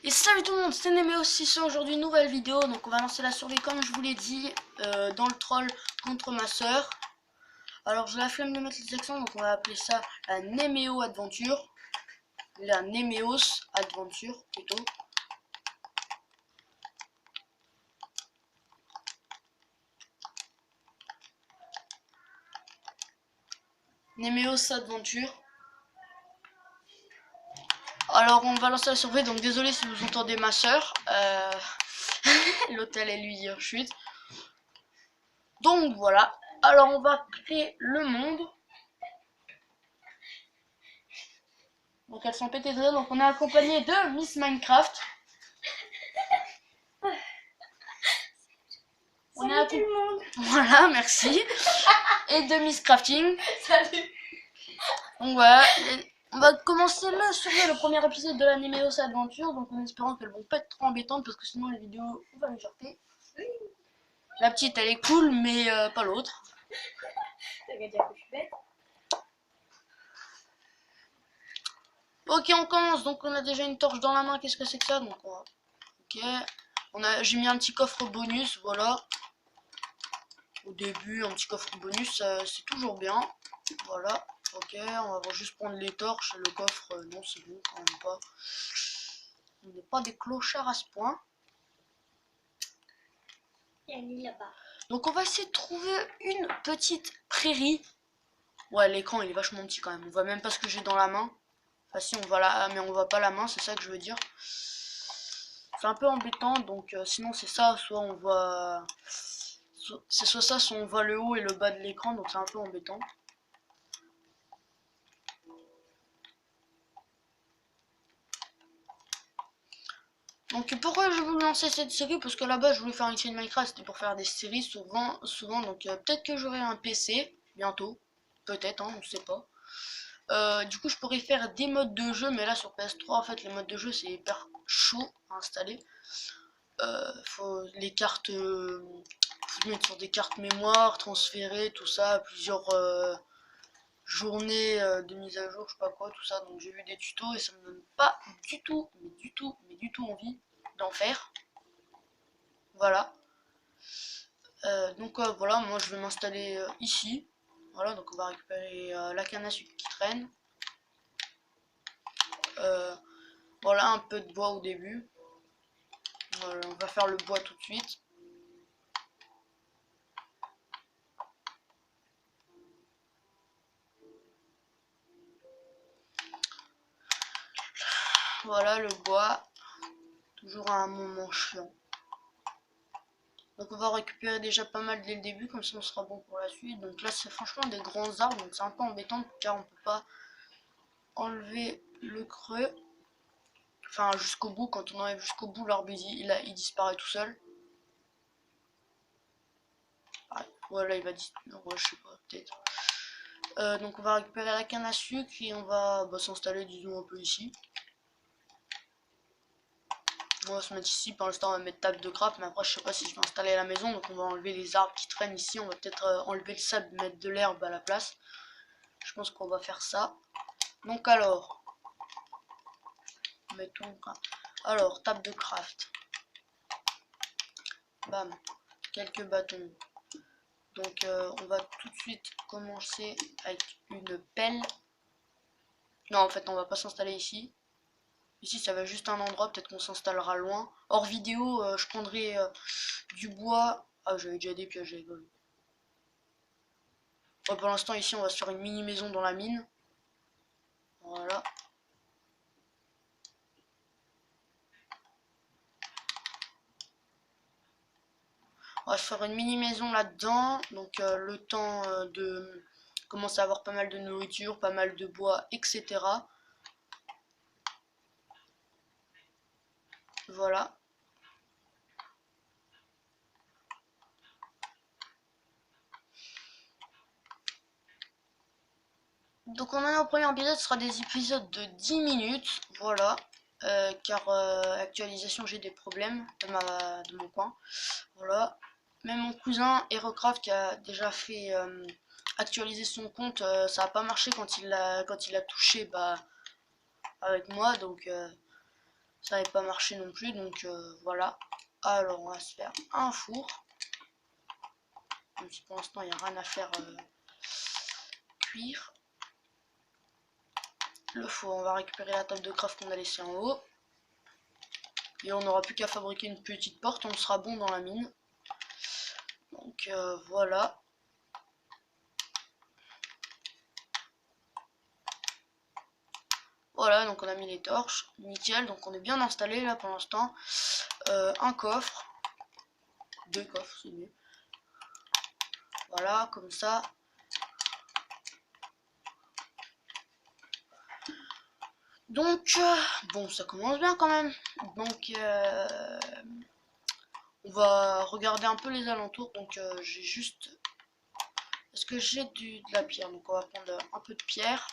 Et salut tout le monde, c'est Néméo600, aujourd'hui nouvelle vidéo, donc on va lancer la survie comme je vous l'ai dit, dans le troll contre ma soeur. Alors j'ai la flemme de mettre les accents, donc on va appeler ça la Néméo Adventure, la Néméos Adventure plutôt. Néméos Adventure. Alors on va lancer la survie, donc désolé si vous entendez ma soeur, l'hôtel est lui chute. Donc voilà, alors on va créer le monde. Donc elles sont pétées de rire, donc on est accompagné de Miss Minecraft. On est à tout le monde. Voilà, merci. Et de Miss Crafting. Salut. Donc voilà, on va commencer là sur le premier épisode de la Néméos Adventure, donc en espérant qu'elles vont pas être trop embêtantes parce que sinon les vidéos on va les jarter. La petite elle est cool mais pas l'autre. T'as qu'à dire que je suis bête. Ok, on commence, donc on a déjà une torche dans la main, qu'est-ce que c'est que ça? Donc on va... Ok, j'ai mis un petit coffre bonus, voilà. Au début, un petit coffre bonus, c'est toujours bien. Voilà, ok, on va juste prendre les torches, le coffre, non c'est bon, quand même pas. On n'est pas des clochards à ce point. Il y a un lit là-bas. Donc on va essayer de trouver une petite prairie. Ouais, l'écran il est vachement petit quand même, on voit même pas ce que j'ai dans la main. Enfin si, on voit la... mais on voit pas la main, c'est ça que je veux dire. C'est un peu embêtant, donc sinon c'est ça, soit on voit... C'est soit ça, soit on voit le haut et le bas de l'écran, donc c'est un peu embêtant. Donc pourquoi je voulais lancer cette série? Parce que là-bas je voulais faire une chaîne Minecraft, c'était pour faire des séries souvent, donc peut-être que j'aurai un PC bientôt, peut-être, hein, on sait pas. Du coup je pourrais faire des modes de jeu, mais là sur PS3 en fait les modes de jeu c'est hyper chaud à installer. Faut les cartes, faut se mettre sur des cartes mémoire, transférer tout ça, plusieurs journées de mise à jour, je sais pas quoi, tout ça. Donc j'ai vu des tutos et ça me donne pas du tout, mais du tout envie d'en faire. Voilà. Donc voilà, moi je vais m'installer ici. Voilà, donc on va récupérer la canne à sucre qui traîne. Voilà, un peu de bois au début. Voilà, on va faire le bois tout de suite. Voilà le bois. Toujours à un moment chiant. Donc on va récupérer déjà pas mal dès le début, comme ça on sera bon pour la suite. Donc là c'est franchement des grands arbres, donc c'est un peu embêtant car on peut pas enlever le creux. Enfin jusqu'au bout, quand on enlève jusqu'au bout l'arbre il disparaît tout seul. Ah, voilà il va disparaître, ouais, je sais pas, peut-être. Donc on va récupérer la canne à sucre et on va s'installer disons un peu ici. On va se mettre ici, pour l'instant on va mettre table de craft, mais après je sais pas si je vais installer la maison, donc on va enlever les arbres qui traînent ici, on va peut-être enlever le sable, mettre de l'herbe à la place. Je pense qu'on va faire ça. Donc alors, mettons, alors table de craft, bam, quelques bâtons. Donc on va tout de suite commencer avec une pelle. Non en fait on va pas s'installer ici. Ici ça va juste un endroit, peut-être qu'on s'installera loin. Hors vidéo, je prendrai du bois. Ah j'avais déjà des pièges, j'avais pas vu. Bon, pour l'instant ici on va se faire une mini maison dans la mine. Voilà. On va se faire une mini maison là-dedans. Donc le temps de commencer à avoir pas mal de nourriture, pas mal de bois, etc. Voilà. Donc on en est au premier épisode, ce sera des épisodes de 10 minutes, voilà, car actualisation j'ai des problèmes de mon coin, voilà. Même mon cousin Herocraft qui a déjà fait actualiser son compte, ça n'a pas marché quand il a touché avec moi, donc Ça n'avait pas marché non plus, donc voilà. Alors on va se faire un four. Même si pour l'instant il n'y a rien à faire cuire. Le four, on va récupérer la table de craft qu'on a laissée en haut. Et on n'aura plus qu'à fabriquer une petite porte, on sera bon dans la mine. Donc voilà. Voilà, donc on a mis les torches, nickel, donc on est bien installé là pour l'instant. Un coffre, deux coffres, c'est mieux. Voilà, comme ça. Donc, bon, ça commence bien quand même. Donc, on va regarder un peu les alentours. Donc, j'ai juste... Est-ce que j'ai de la pierre? Donc, on va prendre un peu de pierre.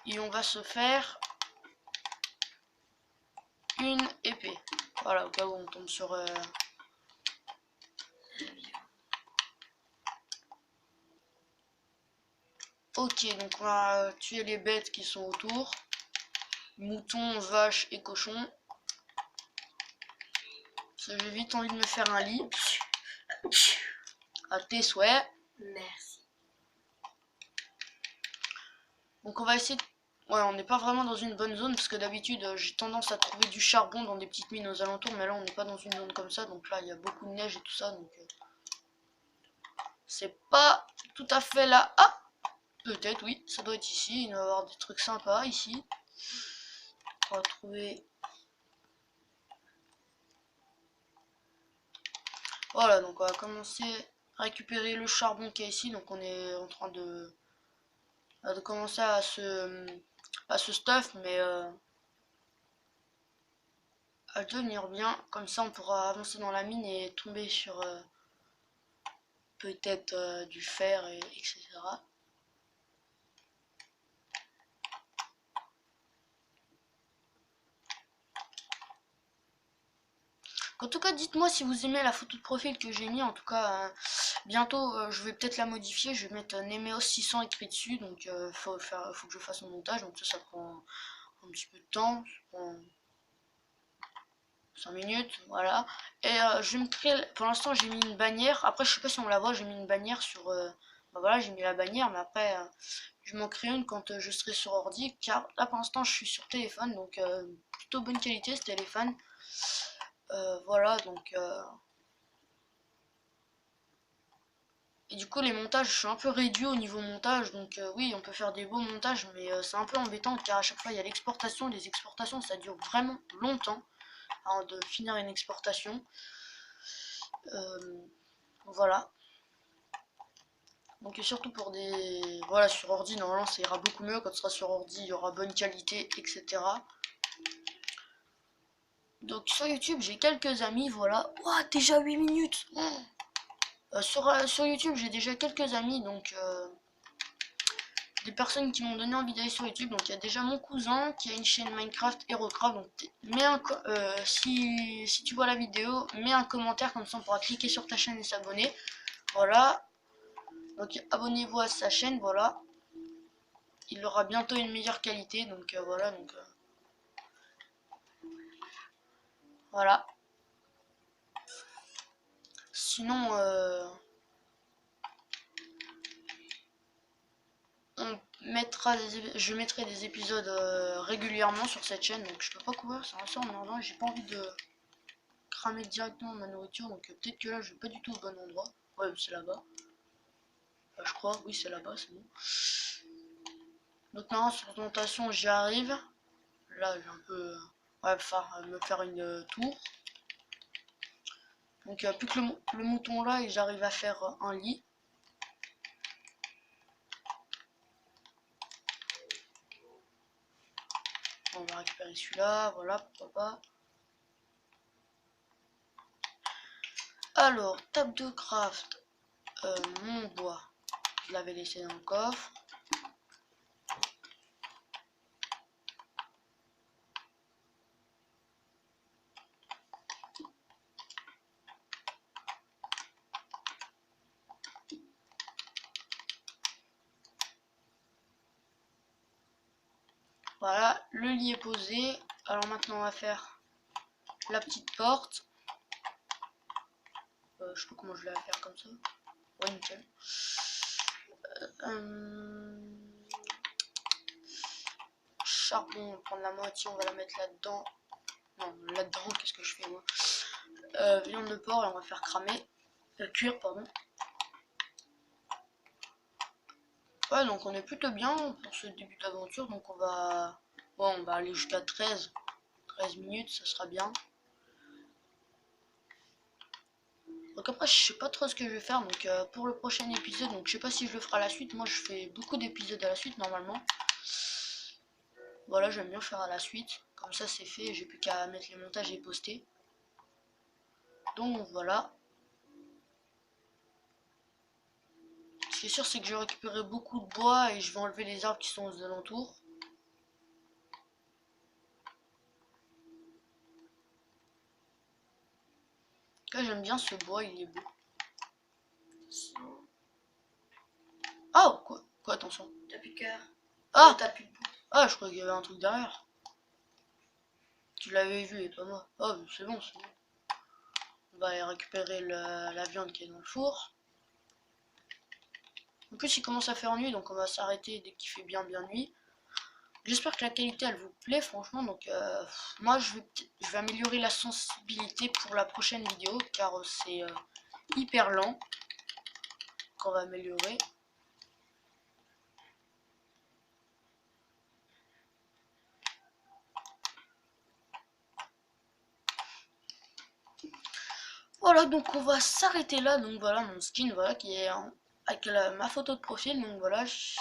Et on va se faire une épée. Voilà, au cas où on tombe sur... Ok, donc on va tuer les bêtes qui sont autour. Moutons, vaches et cochons. J'ai vite envie de me faire un lit. À tes souhaits. Merci. Donc on va essayer de... Ouais, on n'est pas vraiment dans une bonne zone parce que d'habitude j'ai tendance à trouver du charbon dans des petites mines aux alentours, mais là on n'est pas dans une zone comme ça, donc là il y a beaucoup de neige et tout ça, donc c'est pas tout à fait là. Ah, peut-être oui, ça doit être ici, il doit y avoir des trucs sympas ici. On va trouver... Voilà, donc on va commencer à récupérer le charbon qui est ici, donc on est en train de commencer à se stuff, mais à devenir bien. Comme ça, on pourra avancer dans la mine et tomber sur peut-être du fer, etc. En tout cas, dites-moi si vous aimez la photo de profil que j'ai mis. En tout cas, bientôt, je vais peut-être la modifier. Je vais mettre Nemeos 600 écrit dessus. Donc, faut que je fasse mon montage. Donc, ça prend un petit peu de temps. Ça prend 5 minutes. Voilà. Et je vais me créer. Pour l'instant, j'ai mis une bannière. Après, je sais pas si on la voit. J'ai mis une bannière sur. Bah voilà, j'ai mis la bannière. Mais après, je m'en crée une quand je serai sur ordi. Car là, pour l'instant, je suis sur téléphone. Donc, plutôt bonne qualité ce téléphone. Voilà, donc... Et du coup, les montages, je suis un peu réduit au niveau montage, donc oui, on peut faire des beaux montages, mais c'est un peu embêtant car à chaque fois il y a l'exportation. Les exportations, ça dure vraiment longtemps avant de finir une exportation. Euh, voilà. Donc surtout pour des... Voilà, sur ordi, normalement ça ira beaucoup mieux. Quand ce sera sur ordi, il y aura bonne qualité, etc. Donc sur YouTube, j'ai quelques amis, voilà. Ouah, déjà 8 minutes. Sur YouTube, j'ai déjà quelques amis, donc... des personnes qui m'ont donné envie d'aller sur YouTube. Donc il y a déjà mon cousin qui a une chaîne Minecraft HeroCraft. Donc si tu vois la vidéo, mets un commentaire, comme ça on pourra cliquer sur ta chaîne et s'abonner. Voilà. Donc abonnez-vous à sa chaîne, voilà. Il aura bientôt une meilleure qualité, donc voilà. Donc voilà. Sinon, je mettrai des épisodes régulièrement sur cette chaîne. Donc je peux pas couvrir, c'est assez emmerdant. J'ai pas envie de cramer directement ma nourriture, donc peut-être que là je vais pas du tout au bon endroit. Ouais, c'est là-bas. Je crois, oui, c'est là-bas, c'est bon. Donc maintenant, sur présentation, j'y arrive. Là, j'ai un peu... Ouais, me faire une tour. Donc plus que le mouton là, et j'arrive à faire un lit. On va récupérer celui-là, voilà, pourquoi pas. Alors, table de craft, mon bois, je l'avais laissé dans le coffre. Voilà, le lit est posé. Alors maintenant on va faire la petite porte. Je sais pas comment je vais la faire comme ça. Ouais, nickel. Charbon, on va prendre la moitié, on va la mettre là-dedans. Non, là-dedans, qu'est-ce que je fais moi? Viande de porc, et on va faire cramer. Cuire, pardon. Ouais, donc on est plutôt bien pour ce début d'aventure. Donc on va... Bon, on va aller jusqu'à 13 minutes, ça sera bien. Donc après, je sais pas trop ce que je vais faire. Donc pour le prochain épisode, donc je sais pas si je le ferai à la suite. Moi, je fais beaucoup d'épisodes à la suite normalement. Voilà, j'aime bien faire à la suite. Comme ça, c'est fait. J'ai plus qu'à mettre les montages et poster. Donc voilà. Ce qui est sûr, c'est que je vais récupérer beaucoup de bois et je vais enlever les arbres qui sont aux alentours. Là, j'aime bien ce bois, il est beau. Ah, quoi, attention. T'as plus de cœur. Ah, T'as plus de bout. ah, je croyais qu'il y avait un truc derrière. Tu l'avais vu et pas moi. Oh, c'est bon, c'est bon. On va aller récupérer la viande qui est dans le four. En plus, il commence à faire nuit, donc on va s'arrêter dès qu'il fait bien nuit. J'espère que la qualité, elle vous plaît, franchement. Donc, moi, je vais améliorer la sensibilité pour la prochaine vidéo, car c'est hyper lent qu'on va améliorer. Voilà, donc on va s'arrêter là. Donc voilà mon skin, voilà, qui est avec ma photo de profil. Donc voilà, je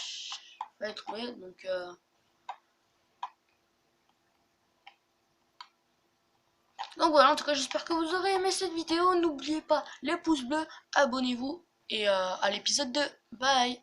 vais trouver. Donc voilà, en tout cas, j'espère que vous aurez aimé cette vidéo. N'oubliez pas les pouces bleus, abonnez-vous et à l'épisode 2. Bye.